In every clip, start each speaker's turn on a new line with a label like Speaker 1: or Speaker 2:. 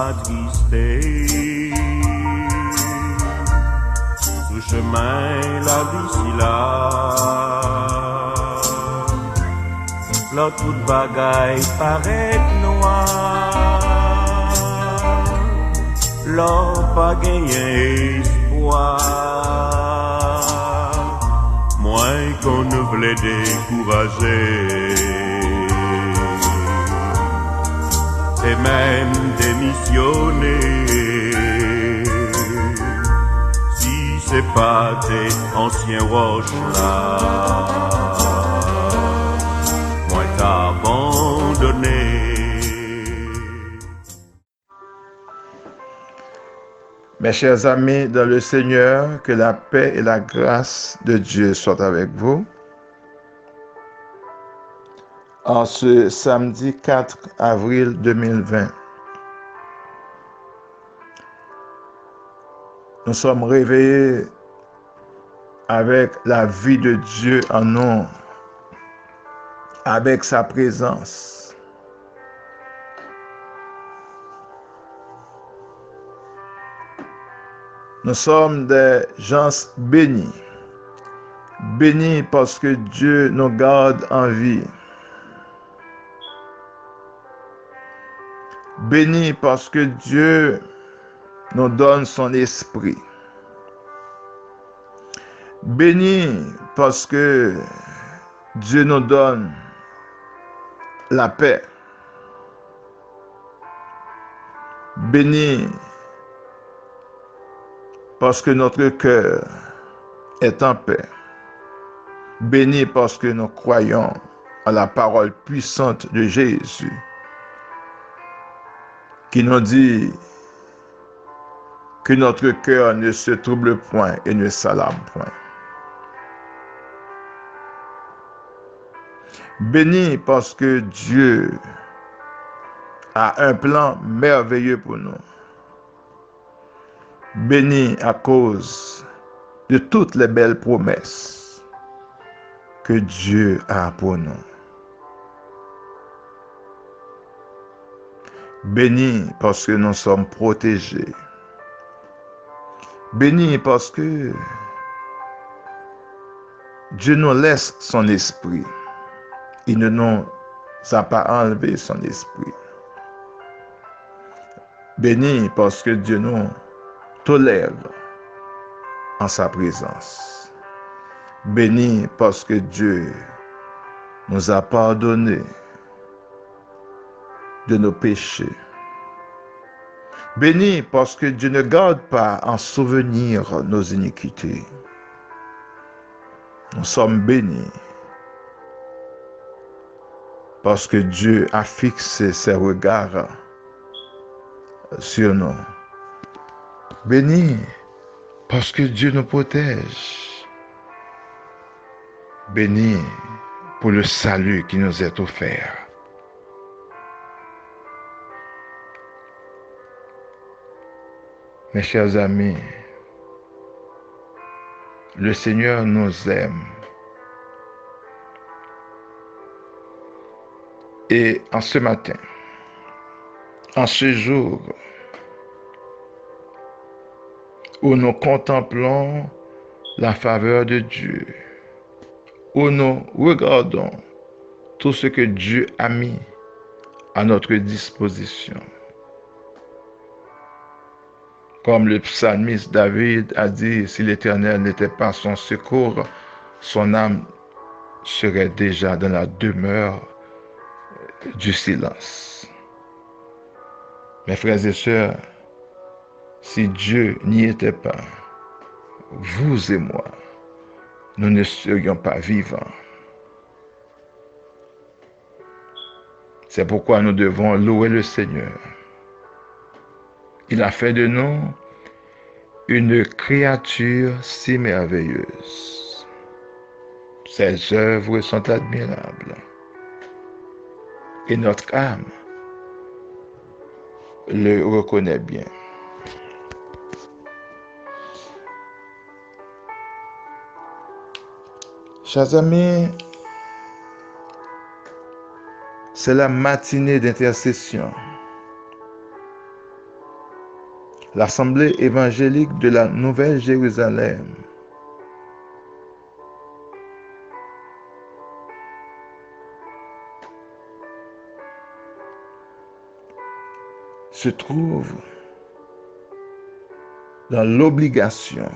Speaker 1: attristé. Sous chemin la vie si là, là toute bagaille paraît noire, là pas gagné espoir, moins qu'on ne voulait décourager. Et même démissionner, si c'est pas tes anciens roches là, moi t'as abandonné.
Speaker 2: Mes chers amis dans le Seigneur, que la paix et la grâce de Dieu soient avec vous. En ce samedi 4 avril 2020, nous sommes réveillés avec la vie de Dieu en nous, avec sa présence. Nous sommes des gens bénis, bénis parce que Dieu nous garde en vie. Bénis parce que Dieu nous donne son esprit. Bénis parce que Dieu nous donne la paix. Bénis parce que notre cœur est en paix. Bénis parce que nous croyons à la parole puissante de Jésus, qui nous dit que notre cœur ne se trouble point et ne s'alarme point. Bénis parce que Dieu a un plan merveilleux pour nous. Bénis à cause de toutes les belles promesses que Dieu a pour nous. Bénis parce que nous sommes protégés. Bénis parce que Dieu nous laisse son esprit. Il ne nous a pas enlevé son esprit. Bénis parce que Dieu nous tolère en sa présence. Bénis parce que Dieu nous a pardonné de nos péchés. Bénis parce que Dieu ne garde pas en souvenir nos iniquités. Nous sommes bénis parce que Dieu a fixé ses regards sur nous. Bénis parce que Dieu nous protège. Bénis pour le salut qui nous est offert. Mes chers amis, le Seigneur nous aime. Et en ce matin, en ce jour où nous contemplons la faveur de Dieu, où nous regardons tout ce que Dieu a mis à notre disposition, comme le psalmiste David a dit, si l'Éternel n'était pas son secours, son âme serait déjà dans la demeure du silence. Mes frères et sœurs, si Dieu n'y était pas, vous et moi, nous ne serions pas vivants. C'est pourquoi nous devons louer le Seigneur. Il a fait de nous une créature si merveilleuse. Ses œuvres sont admirables. Et notre âme le reconnaît bien. Chers amis, c'est la matinée d'intercession. l'Assemblée évangélique de la Nouvelle Jérusalem se trouve dans l'obligation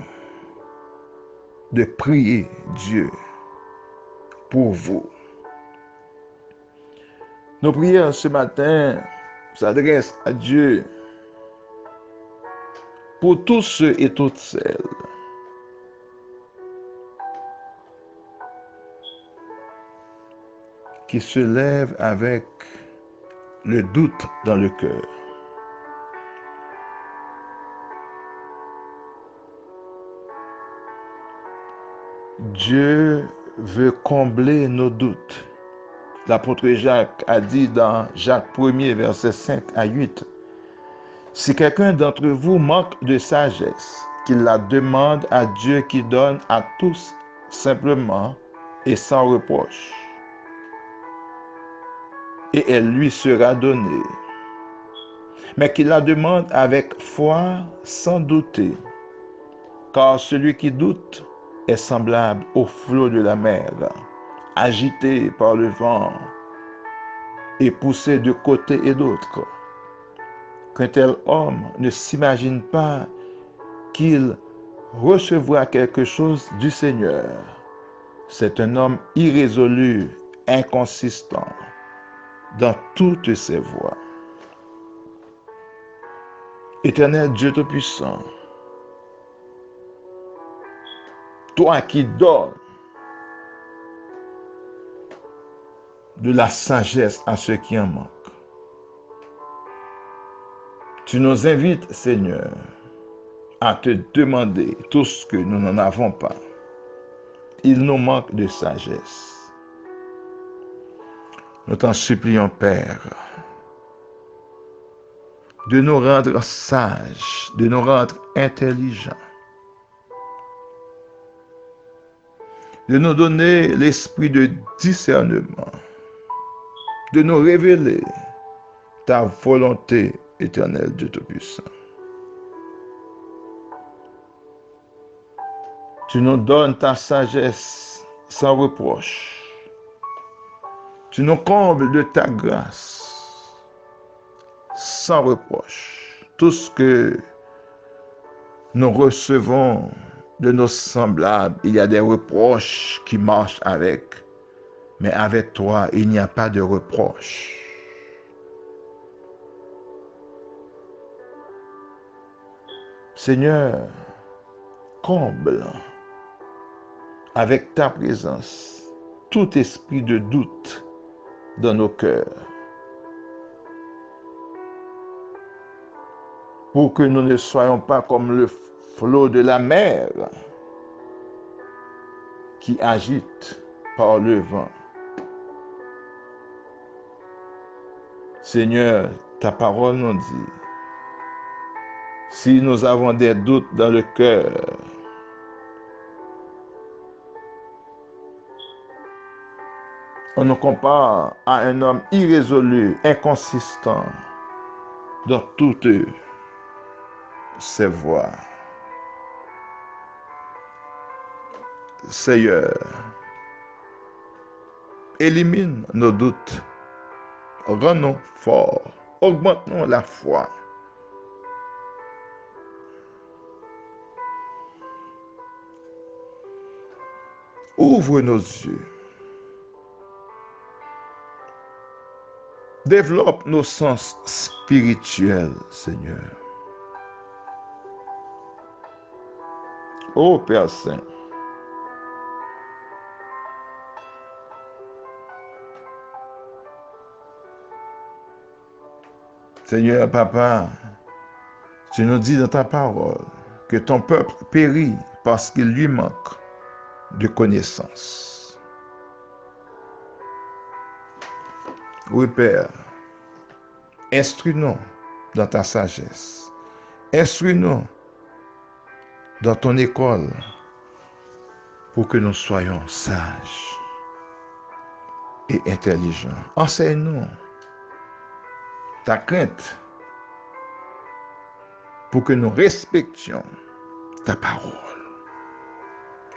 Speaker 2: de prier Dieu pour vous. Nos prières ce matin s'adressent à Dieu pour tous ceux et toutes celles qui se lèvent avec le doute dans le cœur. Dieu veut combler nos doutes. L'apôtre Jacques a dit dans Jacques 1er, versets 5 à 8, « Si quelqu'un d'entre vous manque de sagesse, qu'il la demande à Dieu qui donne à tous simplement et sans reproche, et elle lui sera donnée. Mais qu'il la demande avec foi sans douter, car celui qui doute est semblable au flot de la mer, agité par le vent et poussé de côté et d'autre. Qu'un tel homme ne s'imagine pas qu'il recevra quelque chose du Seigneur. C'est un homme irrésolu, inconsistant dans toutes ses voies. Éternel Dieu Tout-Puissant, toi qui donnes de la sagesse à ceux qui en manquent, tu nous invites, Seigneur, à te demander tout ce que nous n'en avons pas. Il nous manque de sagesse. Nous t'en supplions, Père, de nous rendre sages, de nous rendre intelligents, de nous donner l'esprit de discernement, de nous révéler ta volonté, éternelle Dieu Tout-Puissant. Tu nous donnes ta sagesse sans reproche. Tu nous combles de ta grâce sans reproche. Tout ce que nous recevons de nos semblables, il y a des reproches qui marchent avec. Mais avec toi, il n'y a pas de reproche. Seigneur, comble avec ta présence tout esprit de doute dans nos cœurs, pour que nous ne soyons pas comme le flot de la mer qui agite par le vent. Seigneur, ta parole nous dit, si nous avons des doutes dans le cœur, on nous compare à un homme irrésolu, inconsistant dans toutes ses voies. Seigneur, élimine nos doutes, rends-nous forts, augmente-nous la foi. Ouvre nos yeux. Développe nos sens spirituels, Seigneur. Ô Père Saint, Seigneur Papa, tu nous dis dans ta parole que ton peuple périt parce qu'il lui manque de connaissance. Oui, Père, instruis-nous dans ta sagesse. Instruis-nous dans ton école pour que nous soyons sages et intelligents. Enseigne-nous ta crainte pour que nous respections ta parole.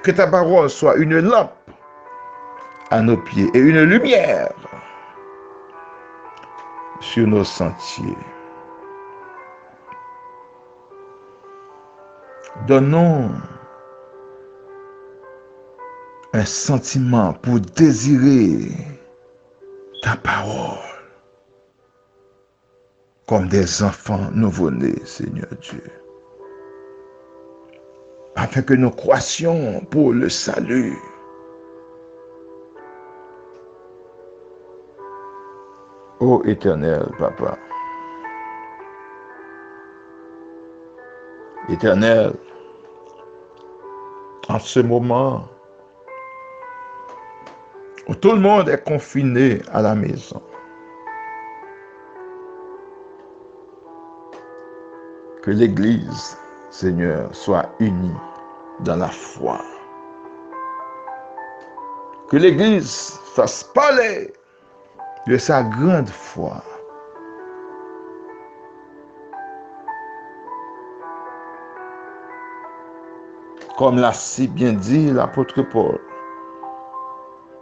Speaker 2: Que ta parole soit une lampe à nos pieds et une lumière sur nos sentiers. Donne-nous un sentiment pour désirer ta parole comme des enfants nouveau-nés, Seigneur Dieu, afin que nous croissions pour le salut. Ô Éternel, Papa, Éternel, en ce moment où tout le monde est confiné à la maison, que l'Église, Seigneur, soit unie dans la foi. Que l'Église fasse parler de sa grande foi. Comme l'a si bien dit l'apôtre Paul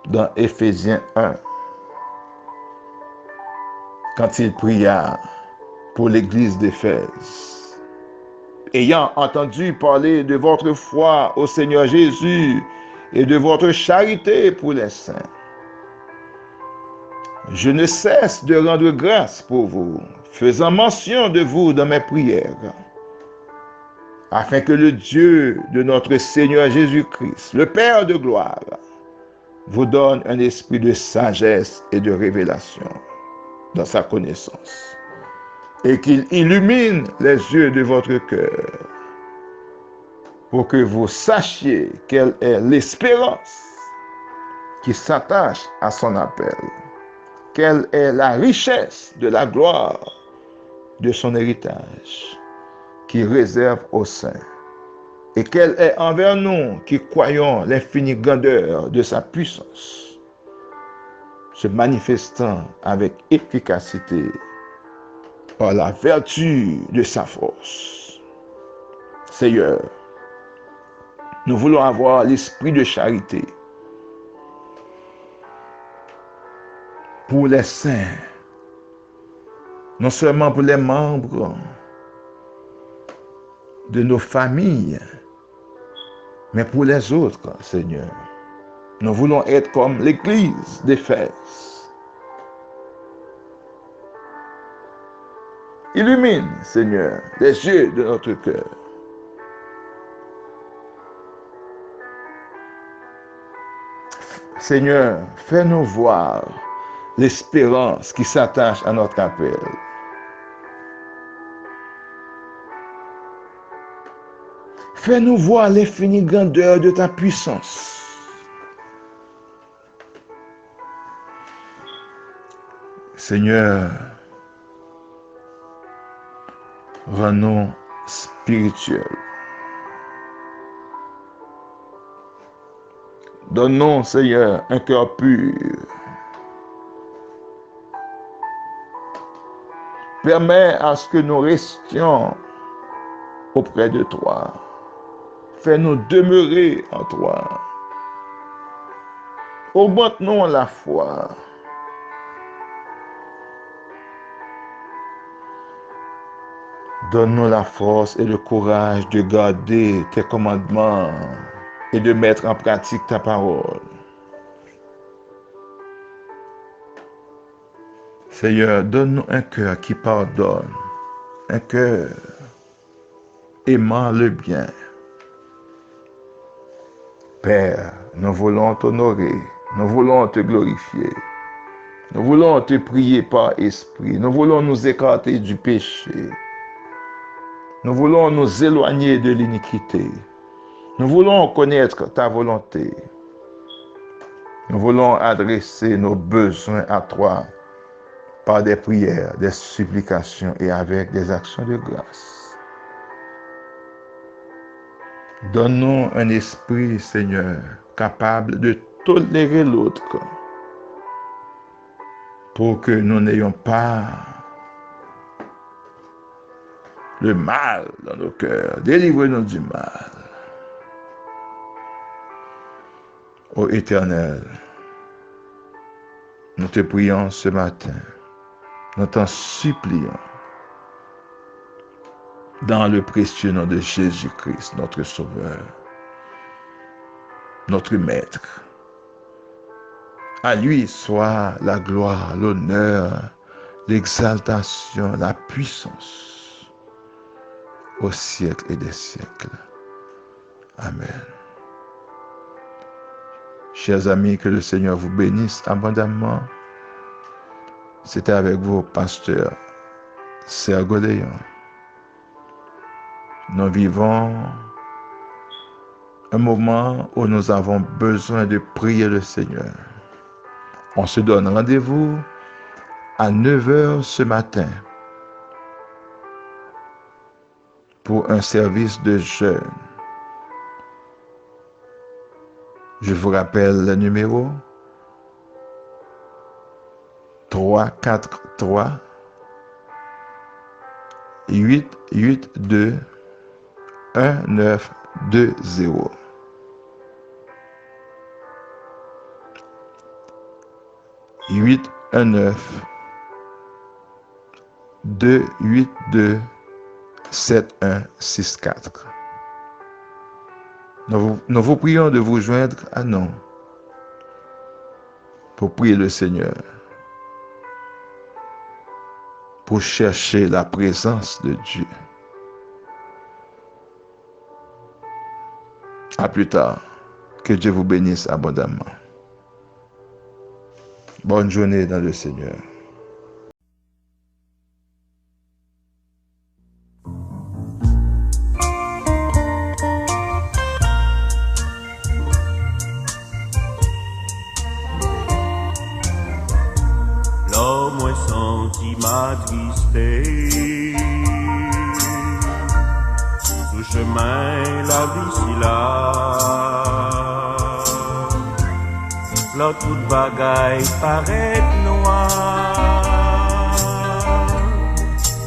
Speaker 2: dans Éphésiens 1, quand il pria pour l'Église d'Éphèse. Ayant entendu parler de votre foi au Seigneur Jésus et de votre charité pour les saints, je ne cesse de rendre grâce pour vous, faisant mention de vous dans mes prières, afin que le Dieu de notre Seigneur Jésus-Christ, le Père de gloire, vous donne un esprit de sagesse et de révélation dans sa connaissance, et qu'il illumine les yeux de votre cœur, pour que vous sachiez quelle est l'espérance qui s'attache à son appel, quelle est la richesse de la gloire de son héritage, qui réserve aux saints, et quelle est envers nous qui croyons l'infinie grandeur de sa puissance, se manifestant avec efficacité par la vertu de sa force. Seigneur, nous voulons avoir l'esprit de charité pour les saints, non seulement pour les membres de nos familles, mais pour les autres, Seigneur. Nous voulons être comme l'Église d'Éphèse. Illumine, Seigneur, les yeux de notre cœur. Seigneur, fais-nous voir l'espérance qui s'attache à notre appel. Fais-nous voir l'infinie grandeur de ta puissance. Seigneur, rends-nous spirituels. Donne-nous, Seigneur, un cœur pur. Permets à ce que nous restions auprès de toi. Fais-nous demeurer en toi. Augmente-nous la foi. Donne-nous la force et le courage de garder tes commandements et de mettre en pratique ta parole. Seigneur, donne-nous un cœur qui pardonne, un cœur aimant le bien. Père, nous voulons t'honorer, nous voulons te glorifier, nous voulons te prier par esprit, nous voulons nous écarter du péché, nous voulons nous éloigner de l'iniquité, nous voulons connaître ta volonté, nous voulons adresser nos besoins à toi par des prières, des supplications et avec des actions de grâce. Donne-nous un esprit, Seigneur, capable de tolérer l'autre, pour que nous n'ayons pas le mal dans nos cœurs. Délivre-nous du mal. Ô Éternel, nous te prions ce matin, nous t'en supplions, dans le précieux nom de Jésus-Christ, notre Sauveur, notre Maître. À lui soit la gloire, l'honneur, l'exaltation, la puissance, au siècle et des siècles. Amen. Chers amis, que le Seigneur vous bénisse abondamment. C'était avec vous, pasteur Sergo Léon. Nous vivons un moment où nous avons besoin de prier le Seigneur. On se donne rendez-vous à 9h ce matin pour un service de jeûne. Je vous rappelle le numéro 343 882 1920. 819 282 7164. Nous vous prions de vous joindre à nous pour prier le Seigneur, pour chercher la présence de Dieu. À plus tard. Que Dieu vous bénisse abondamment. Bonne journée dans le Seigneur.
Speaker 1: L'homme est senti m'attristé. Sous chemin, la vie si là. Là, toute bagaille paraît noire.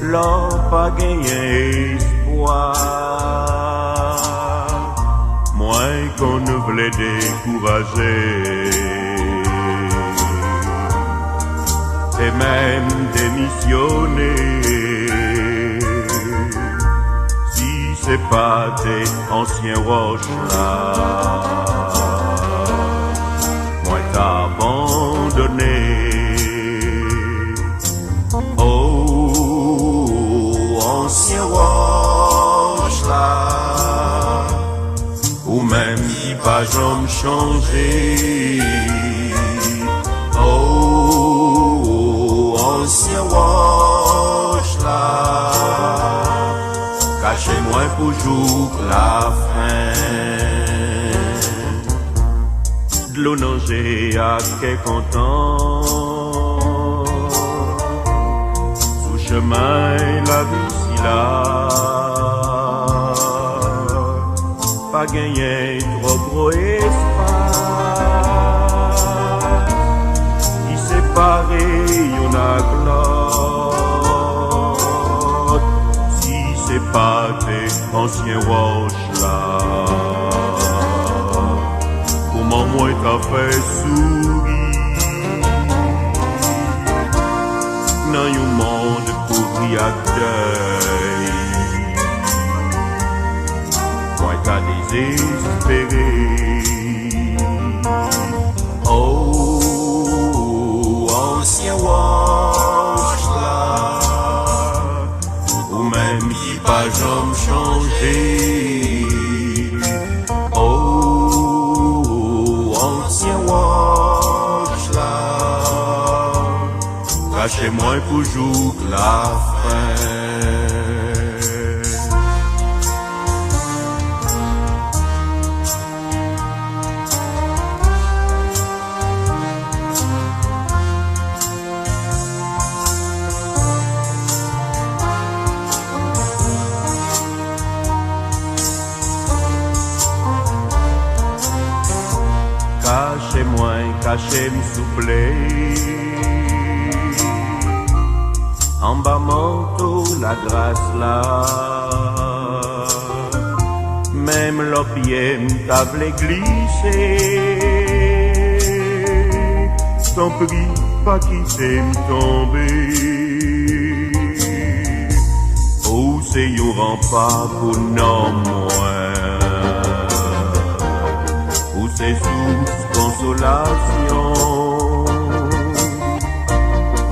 Speaker 1: Là, pas gagné espoir. Moins qu'on ne voulait décourager. Et même démissionner. Si c'est pas tes anciens roches là, moi t'abandonné. Oh, anciens roches là, ou même qui pas jamais changé. Ancien roche là, cachez-moi pour jour la fin. De l'eau nager à quel content. Sous chemin la vie si là, pas gagné trop gros espace. Qui séparé y'en a glotte. Si c'est pas tes anciens roches là, comment moi t'as fait sourire dans un monde pourri à deuil. Moi t'as désespéré. Ancien roche là, ou même qui pas jamais changé. Oh, ancien roche là, cachez-moi pour jour la fin. Cachez-moi, cachez-moi, s'il vous plaît. en bas manteau la grâce là. Même l'opier m't'avait glissé. T'en prie, pas quitter m'tomber. Oh, c'est yon rempart pour non moins. Ou c'est sous consolation.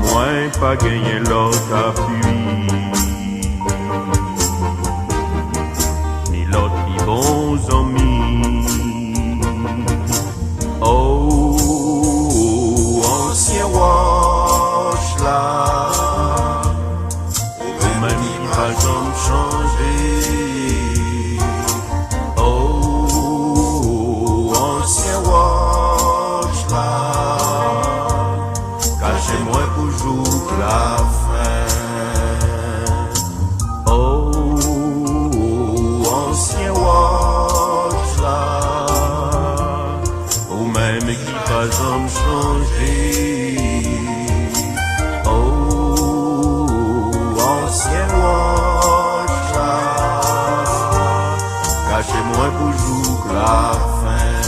Speaker 1: Moins pas gagner l'autre appui. Ni l'autre qui bons amis. Oh, ancien wash là. Ou même qui pas jamais changé. Oh, ancien wash là. Cachez-moi pour jour la fin. Oh, ancien wash là. Ou même qui pas jamais changé. Oh, ancien wash là. Cachez-moi pour jour la fin.